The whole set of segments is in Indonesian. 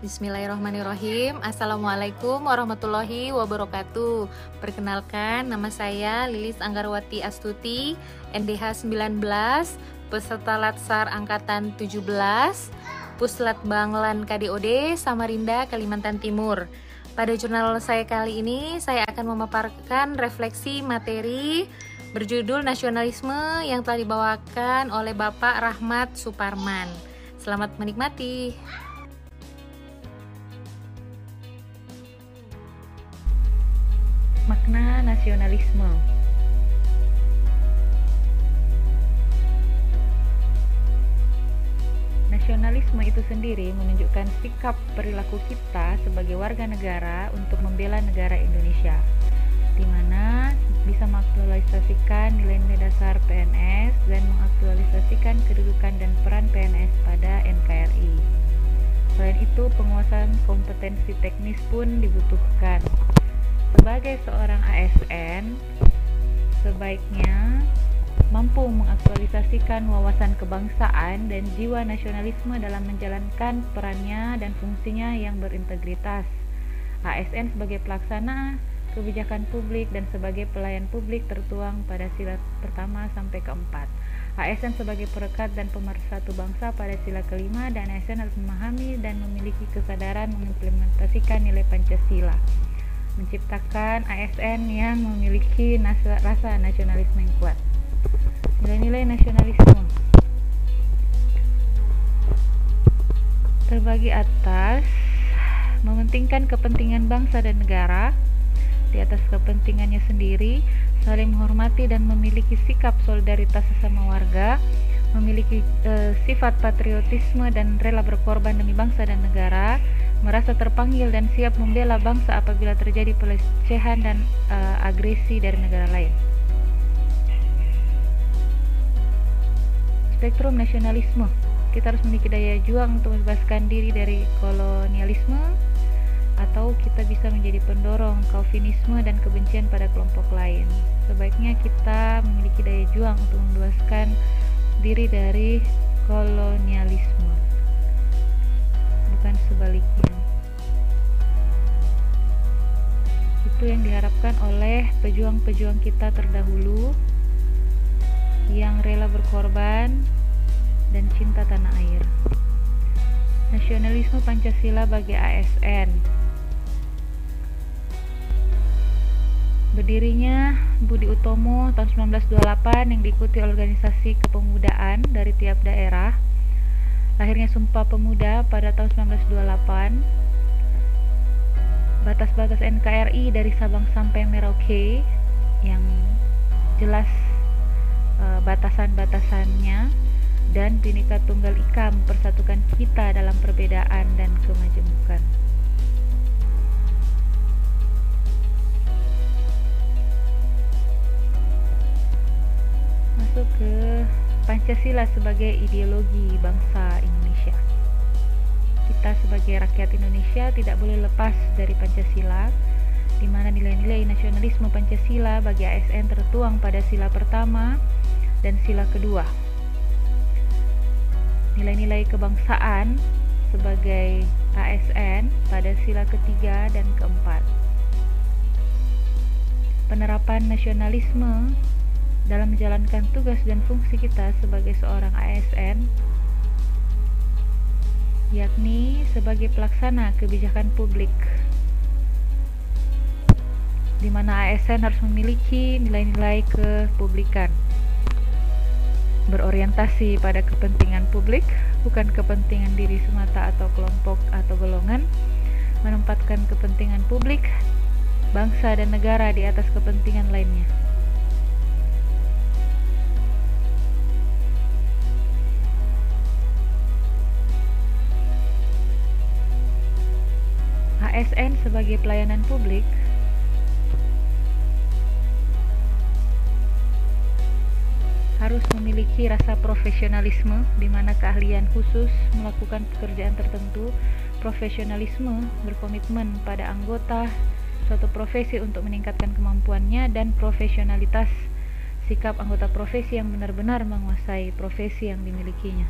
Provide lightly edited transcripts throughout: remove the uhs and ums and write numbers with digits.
Bismillahirrahmanirrahim. Assalamualaikum warahmatullahi wabarakatuh. Perkenalkan, nama saya Lilis Anggarwati Astuti, NDH 19, peserta Latsar Angkatan 17, Puslat Banglan KDOD, Samarinda, Kalimantan Timur. Pada jurnal saya kali ini, saya akan memaparkan refleksi materi berjudul Nasionalisme yang telah dibawakan oleh Bapak Rahmat Suparman. Selamat menikmati. Makna nasionalisme. Nasionalisme itu sendiri menunjukkan sikap perilaku kita sebagai warga negara untuk membela negara Indonesia, di mana bisa mengaktualisasikan nilai-nilai dasar PNS dan mengaktualisasikan kedudukan dan peran PNS pada NKRI. Selain itu, penguasaan kompetensi teknis pun dibutuhkan. Sebagai seorang ASN, sebaiknya mampu mengaktualisasikan wawasan kebangsaan dan jiwa nasionalisme dalam menjalankan perannya dan fungsinya yang berintegritas. ASN sebagai pelaksana kebijakan publik dan sebagai pelayan publik tertuang pada sila pertama sampai keempat. ASN sebagai perekat dan pemersatu bangsa pada sila kelima, dan ASN harus memahami dan memiliki kesadaran mengimplementasikan nilai Pancasila. Menciptakan ASN yang memiliki rasa nasionalisme yang kuat. Nilai-nilai nasionalisme terbagi atas: mementingkan kepentingan bangsa dan negara di atas kepentingannya sendiri, saling menghormati dan memiliki sikap solidaritas sesama warga, memiliki sifat patriotisme dan rela berkorban demi bangsa dan negara, merasa terpanggil dan siap membela bangsa apabila terjadi pelecehan dan agresi dari negara lain. Spektrum nasionalisme. Kita harus memiliki daya juang untuk membebaskan diri dari kolonialisme, atau kita bisa menjadi pendorong kaufinisme dan kebencian pada kelompok lain. Sebaiknya kita memiliki daya juang untuk membebaskan diri dari kolonialisme, bukan sebaliknya. Itu yang diharapkan oleh pejuang-pejuang kita terdahulu yang rela berkorban dan cinta tanah air. Nasionalisme Pancasila bagi ASN. Berdirinya Budi Utomo tahun 1928 yang diikuti organisasi kepemudaan dari tiap daerah. Lahirnya Sumpah Pemuda pada tahun 1928. Batas-batas NKRI dari Sabang sampai Merauke yang jelas batasan-batasannya, dan Bhinneka Tunggal Ika mempersatukan kita dalam perbedaan dan kemajemukan. Masuk ke Pancasila sebagai ideologi bangsa Indonesia. Kita sebagai rakyat Indonesia tidak boleh lepas dari Pancasila, di mana nilai-nilai nasionalisme Pancasila bagi ASN tertuang pada sila pertama dan sila kedua. Nilai-nilai kebangsaan sebagai ASN pada sila ketiga dan keempat. Penerapan nasionalisme dalam menjalankan tugas dan fungsi kita sebagai seorang ASN, yakni sebagai pelaksana kebijakan publik, di mana ASN harus memiliki nilai-nilai kepublikan, berorientasi pada kepentingan publik, bukan kepentingan diri semata atau kelompok atau golongan, menempatkan kepentingan publik, bangsa dan negara di atas kepentingan lainnya. ASN sebagai pelayanan publik harus memiliki rasa profesionalisme, di mana keahlian khusus melakukan pekerjaan tertentu, profesionalisme berkomitmen pada anggota suatu profesi untuk meningkatkan kemampuannya, dan profesionalitas sikap anggota profesi yang benar-benar menguasai profesi yang dimilikinya.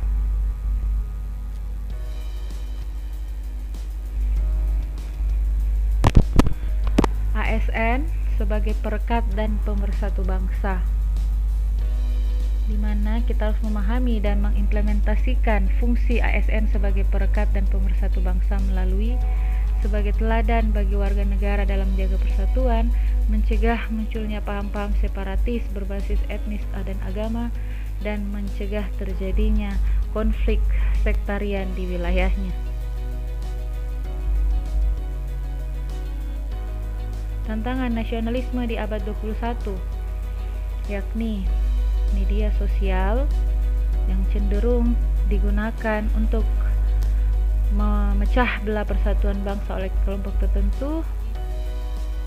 ASN sebagai perekat dan pemersatu bangsa, di mana kita harus memahami dan mengimplementasikan fungsi ASN sebagai perekat dan pemersatu bangsa melalui sebagai teladan bagi warga negara dalam menjaga persatuan, mencegah munculnya paham-paham separatis berbasis etnis dan agama, dan mencegah terjadinya konflik sektarian di wilayahnya. Tantangan nasionalisme di abad 21, yakni media sosial yang cenderung digunakan untuk memecah belah persatuan bangsa oleh kelompok tertentu,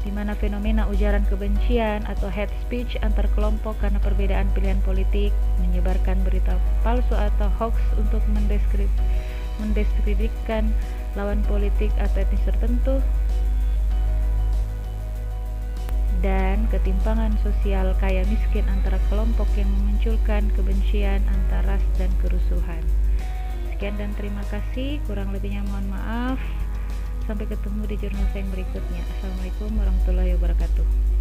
di mana fenomena ujaran kebencian atau hate speech antar kelompok karena perbedaan pilihan politik, menyebarkan berita palsu atau hoax untuk mendiskreditkan lawan politik atau etnis tertentu, dan ketimpangan sosial kaya miskin antara kelompok yang memunculkan kebencian antar ras dan kerusuhan. Sekian dan terima kasih, kurang lebihnya mohon maaf. Sampai ketemu di jurnal saya yang berikutnya. Assalamualaikum warahmatullahi wabarakatuh.